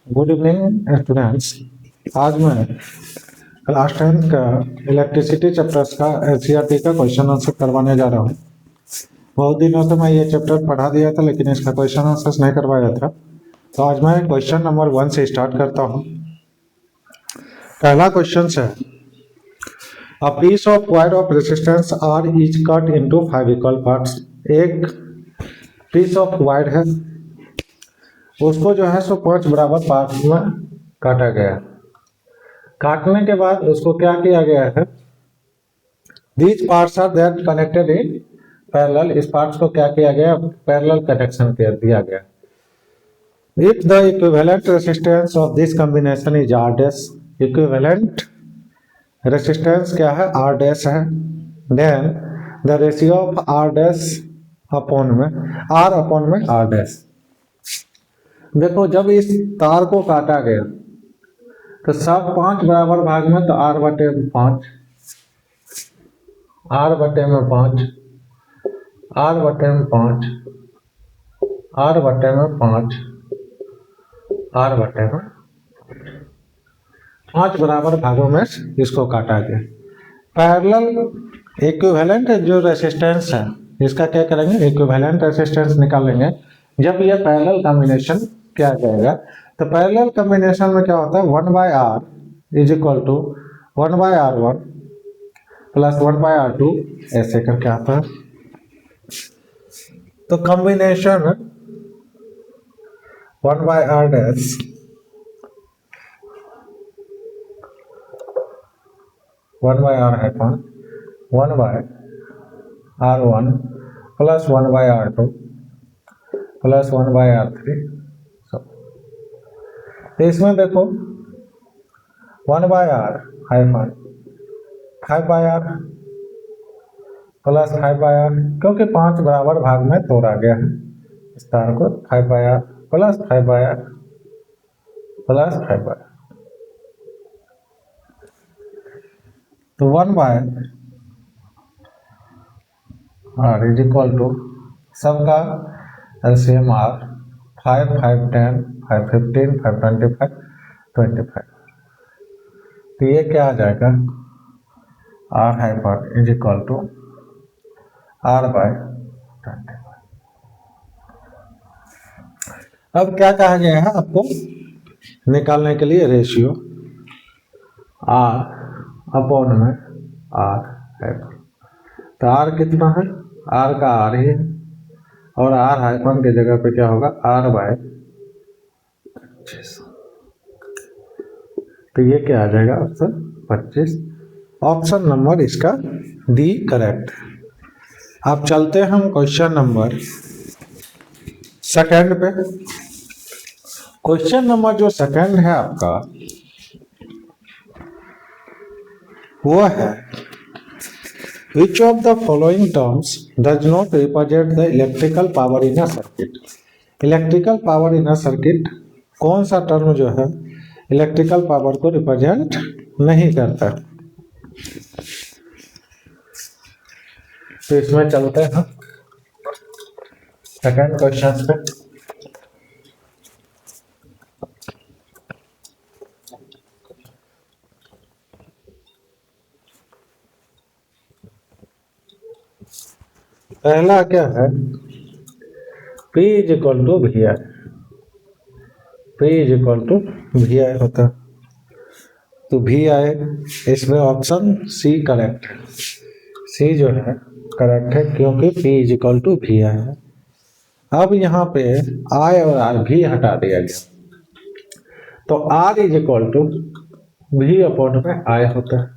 Good evening students. आज मैं class 10 का इलेक्ट्रिसिटी चैप्टर्स का एनसीईआरटी का क्वेश्चन आंसर करवाने जा रहा हूँ। बहुत दिनों से मैं ये चैप्टर पढ़ा दिया था लेकिन इसका क्वेश्चन आंसर नहीं करवाया था, तो आज मैं क्वेश्चन नंबर 1 से स्टार्ट करता हूँ। पहला क्वेश्चन है, a piece of wire of resistance R is cut into 5 equal parts. एक पीस ऑफ वायर है, उसको जो है सो 5 बराबर पार्ट में काटा गया। काटने के बाद उसको क्या किया गया है, these parts are there connected in parallel. इस पार्ट्स को क्या किया गया, पैरेलल कनेक्शन दिया गया। If the equivalent resistance of this combination is R dash, equivalent resistance क्या है, आर डैश है, then the ratio of R dash upon में आर डैश। देखो, जब इस तार को काटा गया तो सब 5 बराबर भाग में, तो आर बटे में 5, आर बटे में 5, आर बटे में 5, आर बटे में 5, आर बटे में 5 बराबर भागों में इसको काटा गया। पैरेलल इक्विवेलेंट जो रेजिस्टेंस है, इसका क्या करेंगे, इक्विवेलेंट रेजिस्टेंस निकालेंगे जब ये पैरेलल कॉम्बिनेशन किया जाएगा। तो पैरेलल कॉम्बिनेशन में क्या होता है, 1/r is equal to 1/r1 plus 1/r2 ऐसे करके आता है। तो कॉम्बिनेशन 1/r डैश 1/r है 1/r1 plus 1/r2 plus 1/r3। तो इसमें देखो 1/r hyphen 5/r plus 5/r, क्योंकि 5 बराबर भाग में तोड़ा गया है इस तार को, 5/r plus 5/r plus 5/r। तो 1/r इज इक्वल टू सबका एलसीएम आर 5, 5, 10, 5, 15, 5, 25, 25। तो ये क्या आ जाएगा, R hyper is equal to R by 25। अब क्या कहा गया है आपको निकालने के लिए, रेशियो आर अपॉन में आर हाइपर। तो आर कितना है, आर का आर ही है, और आर हाइफन की जगह पे क्या होगा, आर बाय 25। तो ये क्या आ जाएगा, ऑप्शन 25। ऑप्शन नंबर इसका डी करेक्ट। अब चलते हैं हम क्वेश्चन नंबर सेकंड पे। क्वेश्चन नंबर जो सेकंड है आपका वो है, which of the following terms does not represent the electrical power in a circuit? Electrical power in a circuit, कौन सा टर्म जो है इलेक्ट्रिकल पावर को रिप्रेजेंट नहीं करता। तो इसमें चलते हैं सेकंड क्वेश्चन पे। पहला क्या है, P is equal to V I, P is equal to V I होता। तो वी आई, इसमें ऑप्शन सी करेक्ट है, सी जो है करेक्ट है, क्योंकि P is equal to V I है। अब यहाँ पे I और R भी हटा दिया गया, तो R is equal to V upon में I होता है।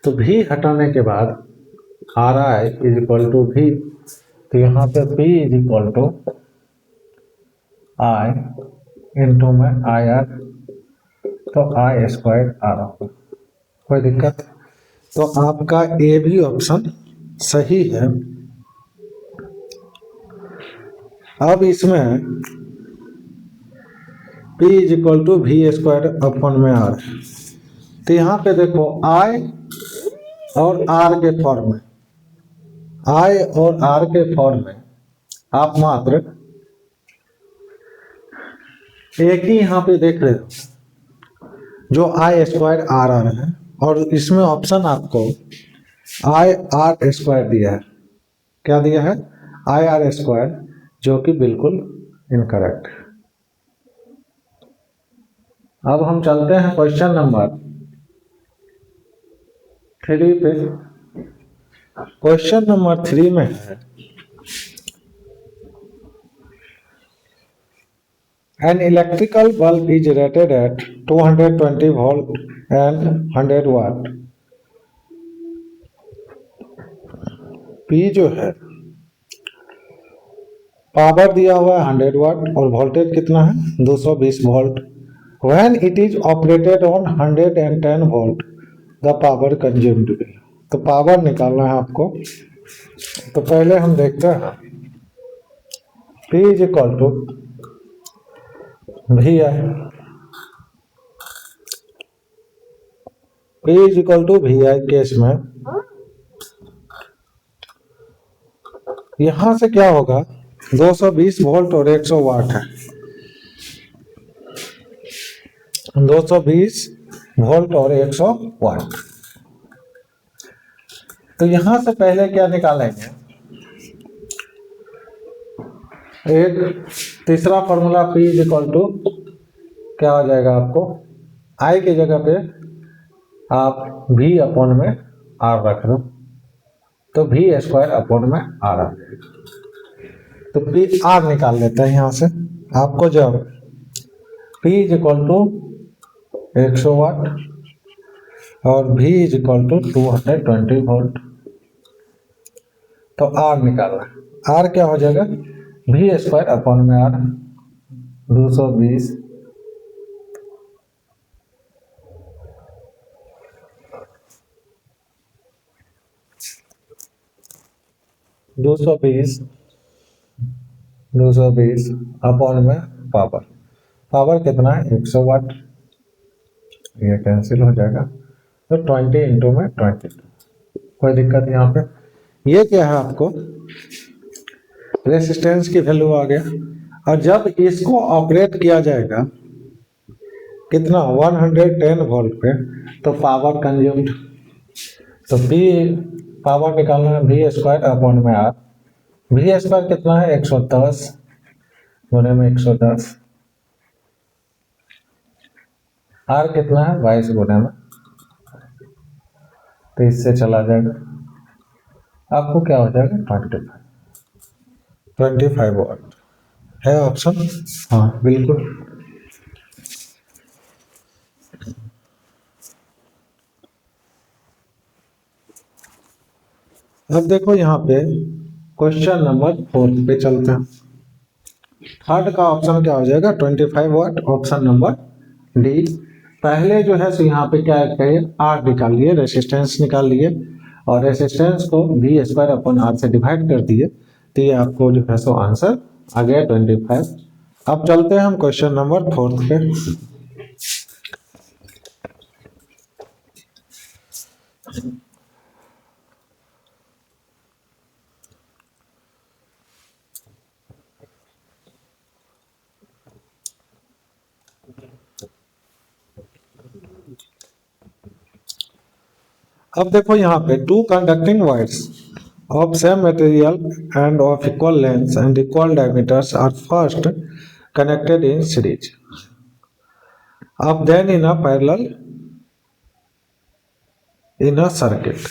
तो V हटाने के बाद R I is equal to भी, तो यहाँ पे P is equal to I into में आई आर, तो आई स्क्वायर आर होगा। कोई दिक्कत? तो आपका ए भी ऑप्शन सही है। अब इसमें P is equal to V square upon में आर, तो यहाँ पे देखो आई और आर के फॉर्म में, आई और आर के फॉर्म में आप मात्र एक ही यहाँ पे देख रहे हो जो आई स्क्वायर आर आर है, और इसमें ऑप्शन आपको आई आर स्क्वायर दिया है। क्या दिया है? आई आर स्क्वायर, जो कि बिल्कुल इनकरेक्ट है। अब हम चलते हैं क्वेश्चन नंबर 3 पे। क्वेश्चन नंबर 3 में है an electrical bulb is rated at 220 volt and 100 watt. P जो है पावर दिया हुआ है 100 वाट और वोल्टेज कितना है 220 volt. When it is operated on 110 volt, the power consumed will। तो पावर निकालना है आपको। तो पहले हम देखते हैं P is equal to V I, P is equal to V I case में यहां से क्या होगा 220 वोल्ट और 100 वाट है। 220 वोल्ट और 100 वाट। तो यहां से पहले क्या निकालेंगे, एक तीसरा formula P is equal to क्या हो जाएगा, आपको I की जगह पे आप V अपॉन में R रख दो, तो V स्क्वायर अपॉन में R आ जाएगा। तो P R निकाल लेते हैं यहां से। आपको जब P is equal to 100 watt और V is equal to 220 volt, तो R निकालना है। R क्या हो जाएगा, V स्क्वायर अपॉन में R 220 220 अपॉन में पावर। पावर कितना है 100 वाट, ये कैंसिल हो जाएगा, तो 20 इंटू में 22। कोई दिक्कत यहाँ पे। ये क्या है, आपको रेसिस्टेंस की वैल्यू आ गया। और जब इसको ऑपरेट किया जाएगा कितना 110 वोल्ट पे, तो पावर कंज्यूम्ड, तो P पावर निकालना है V स्क्वायर अपॉन में R। V स्क्वायर कितना है 110 गुने में 110, R कितना है 22 गुने में, तो इससे चला जाएगा, आपको क्या हो जाएगा 25 वाट है ऑप्शन। हाँ बिल्कुल। अब देखो यहाँ पे क्वेश्चन नंबर 4 पे चलते हैं। थर्ड का ऑप्शन क्या हो जाएगा 25 वाट, ऑप्शन नंबर डी। पहले जो है सो यहाँ पे क्या करिए, आर निकाल लिए, रेसिस्टेंस निकाल लिए, और रेसिस्टेंस को V स्क्वायर अपॉन R से डिवाइड कर दिए, तो ये आपको जो है सो आंसर आ गया 25। अब चलते हैं हम क्वेश्चन नंबर 4 पे। अब देखो यहाँ पे two conducting wires of same material and of equal length and equal diameters are first connected in series, then in a parallel in a circuit।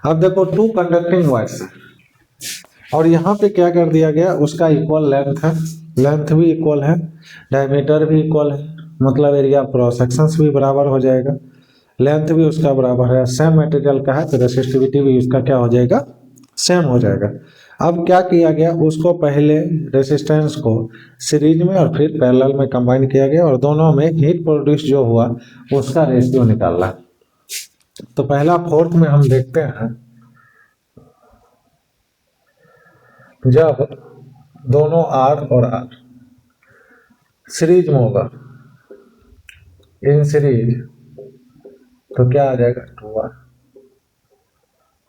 अब देखो टू कंडक्टिंग वायर्स और यहाँ पे क्या कर दिया गया, उसका इक्वल लेंथ है, लेंथ भी इक्वल है, डायमीटर भी इक्वल है, मतलब एरिया क्रॉस सेक्शंस भी बराबर हो जाएगा, लेंथ भी उसका बराबर है, सेम मटेरियल का है, तो रेसिस्टिविटी भी उसका क्या हो जाएगा, सेम हो जाएगा। अब क्या किया गया, उसको पहले रेसिस्टेंस को सीरीज में और फिर पैरेलल में कंबाइन किया गया, और दोनों में हीट प्रोड्यूस जो हुआ उसका रेशियो निकालना। तो पहला फोर्थ में हम देखते हैं, जब दोनों R और R सीरीज में होगा, इन सीरीज, तो क्या आ जाएगा 2R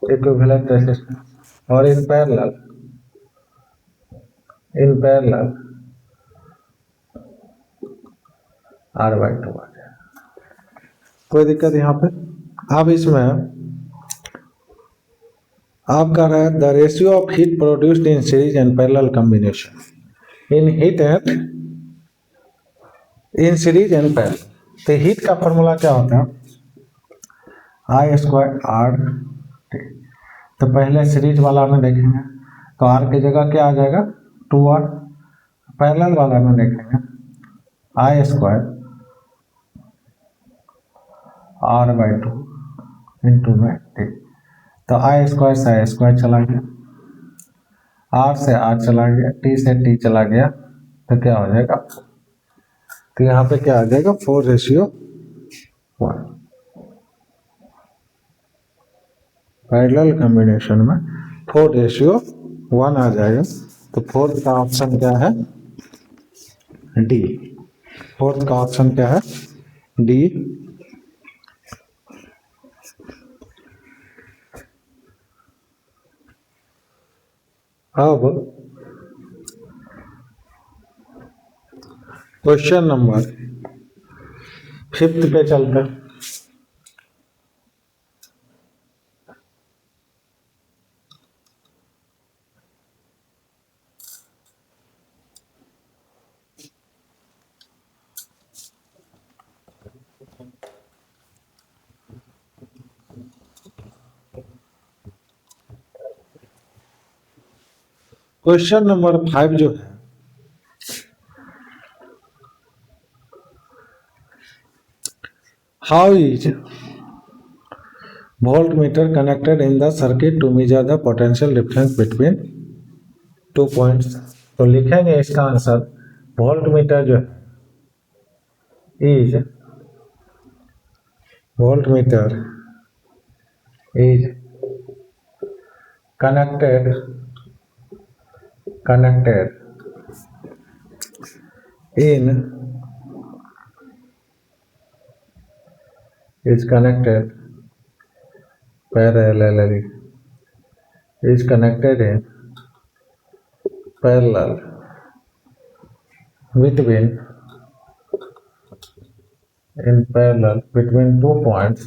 इक्विवेलेंट रेसिस्टेंस, और इन पैरेलल R/2 आ जाएगा। कोई दिक्कत यहाँ पे? अब इसमें आप कह रहे हैं the ratio of heat produced in series and parallel combination in heat and in series and parallel. तो हीट का फॉर्मूला क्या होता है? I²R। तो पहले सीरीज वाला में देखेंगे तो R की जगह क्या आ जाएगा? 2R। पैरेलल वाला में देखेंगे I²R/2 इंटू में T। तो I² से I² चला गया, R से R चला गया, T से T चला गया, तो क्या हो जाएगा? तो यहाँ पे क्या आ जाएगा? 4:1। पैरेलल कॉम्बिनेशन में 4:1 आ जाएगा। तो फोर्थ का ऑप्शन क्या है? डी। फोर्थ का ऑप्शन क्या है? डी। अब क्वेश्चन नंबर 5 पे चलते हैं। क्वेश्चन नंबर 5 जो है, how is voltmeter connected in the circuit to measure the potential difference between 2 points? तो लिखेंगे इसका आंसर, वोल्टमीटर जो is voltmeter is connected in is connected parallelly is connected in parallel between two points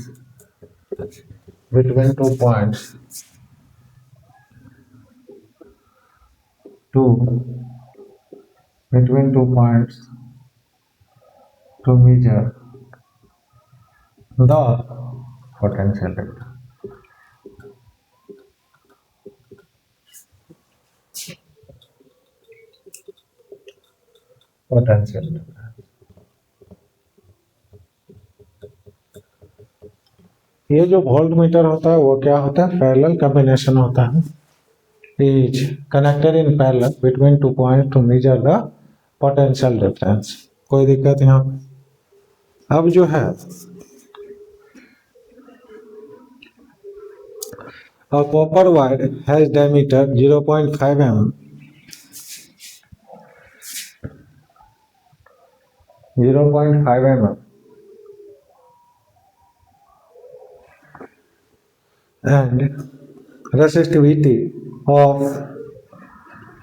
to measure the potential difference. Potential difference। ये जो volt meter होता है वो क्या होता है? पैरेलल कॉम्बिनेशन होता है। Is connected in parallel between 2 point two measure the potential difference. कोई दिक्कत यहाँ पे? अब जो है a copper wire has diameter 0.5 mm, 0.5 mm and resistivity of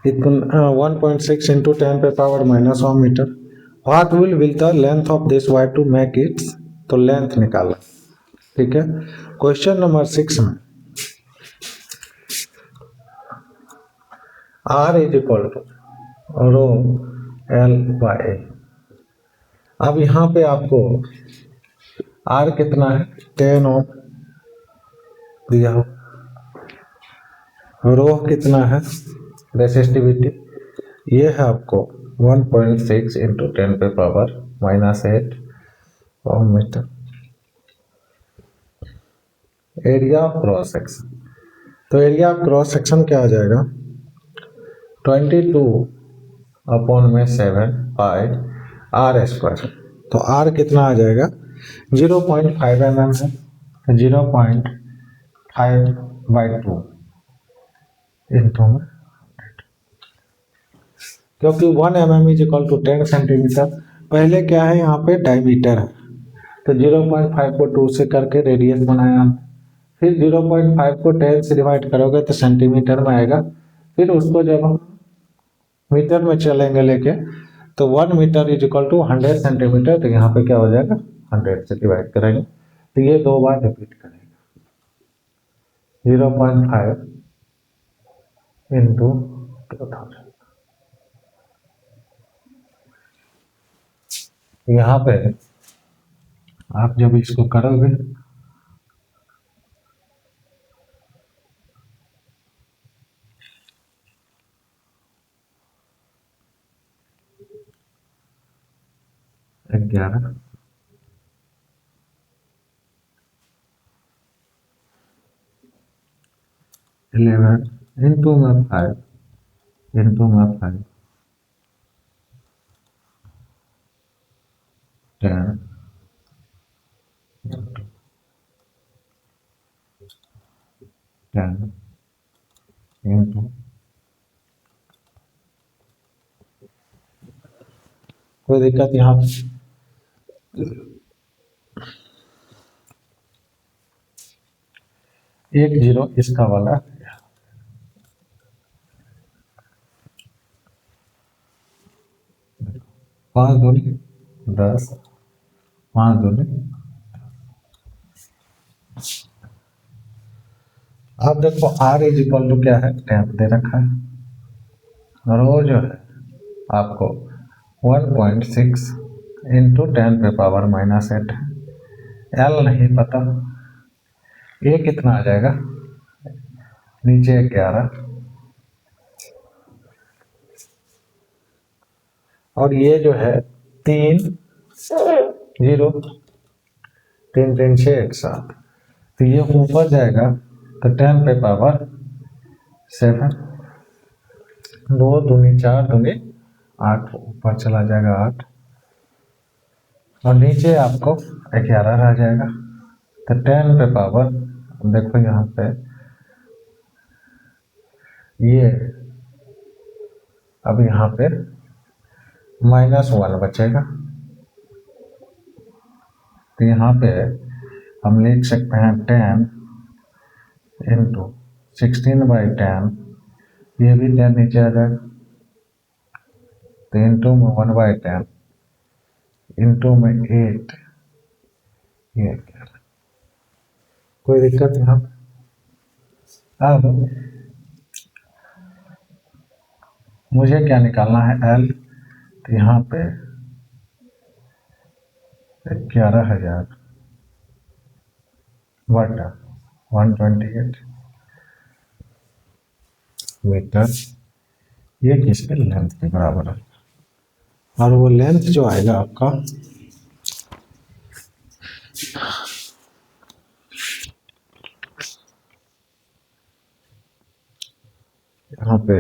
1.6 into 10 to the power minus 1 meter. What will be the length of this wire to make it? तो length निकाला। ठीक है। क्वेश्चन नंबर 6 में R is equal to rho L by A। अब यहाँ पे आपको R कितना है? 10 ओम दिया हो। रो कितना है? रेसिस्टिविटी ये है आपको 1.6 इंटू 10 पे power -8 ohm metre. Area of cross section, तो एरिया ऑफ क्रॉस सेक्शन क्या आ जाएगा? 22/7 पाई R²। तो R कितना आ जाएगा? 0.5 mm है, 0.5/2 इंटू में, क्योंकि 1 mm is equal to 10 centimetre. पहले क्या है यहाँ पे? डायमीटर है, तो 0.5 को 2 से करके रेडियस बनाया, फिर 0.5 को 10 से डिवाइड करोगे तो सेंटीमीटर में आएगा। फिर उसको जब हम मीटर में चलेंगे लेके तो 1 metre is equal to 100 centimetre, तो यहाँ पे क्या हो जाएगा 100 से डिवाइड करेंगे, तो ये 2 बार रिपीट करेंगे। 0.5 इंटू 2000। यहाँ पे आप जब इसको करोगे ग्यारह 11 इंटू में 5 इंटू में 5 10 10 इंटू कोई दिक्कत यहाँ पे 10 इसका वाला 5 दूनी 10 5 दूनी। अब देखो r इज इक्वल टू क्या है 10 दे रखा है, और वो जो है आपको 1.6 इंटू 10 पे पावर -8 है। l नहीं पता, ये कितना आ जाएगा, नीचे 11 और ये जो है 3 0 3 3 6 1 7, तो ये ऊपर जाएगा तो 10 पे पावर 7, 2 दूनी 4 दूनी 8, ऊपर चला जाएगा 8 और नीचे आपको 11 रह जाएगा। तो 10 पे पावर देखो यहाँ पे ये अब यहाँ पे -1 बचेगा, तो यहाँ पे हम लिख सकते हैं 10 इंटू 16/10, ये भी 10 नीचे आ जाएगा, तो इंटू में 1/10 इंटू में 8, ये कोई दिक्कत यहाँ पे। अब मुझे क्या निकालना है L, तो यहाँ पे 11,000 बटा 128 मीटर, ये किसके लेंथ के बराबर है, और वो लेंथ जो आएगा आपका यहाँ पे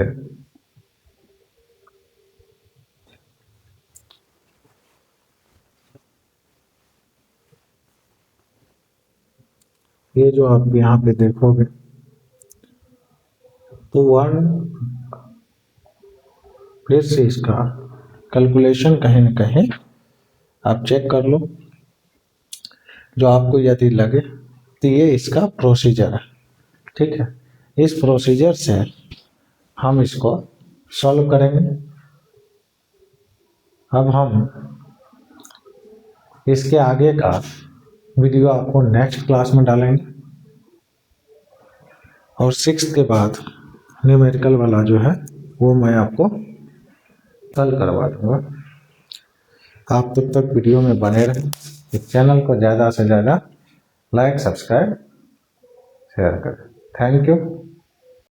ये जो आप यहाँ पे देखोगे तो 1 फिर से इसका कैलकुलेशन कहीं न कहीं आप चेक कर लो, जो आपको यदि लगे तो ये इसका प्रोसीजर है, ठीक है। इस प्रोसीजर से हम इसको सॉल्व करेंगे। अब हम इसके आगे का वीडियो आपको नेक्स्ट क्लास में डालेंगे, और 6 के बाद न्यूमेरिकल वाला जो है वो मैं आपको कल करवा दूंगा। आप तब तक वीडियो में बने रहें, इस चैनल को ज़्यादा से ज़्यादा लाइक सब्सक्राइब शेयर करें। Thank you.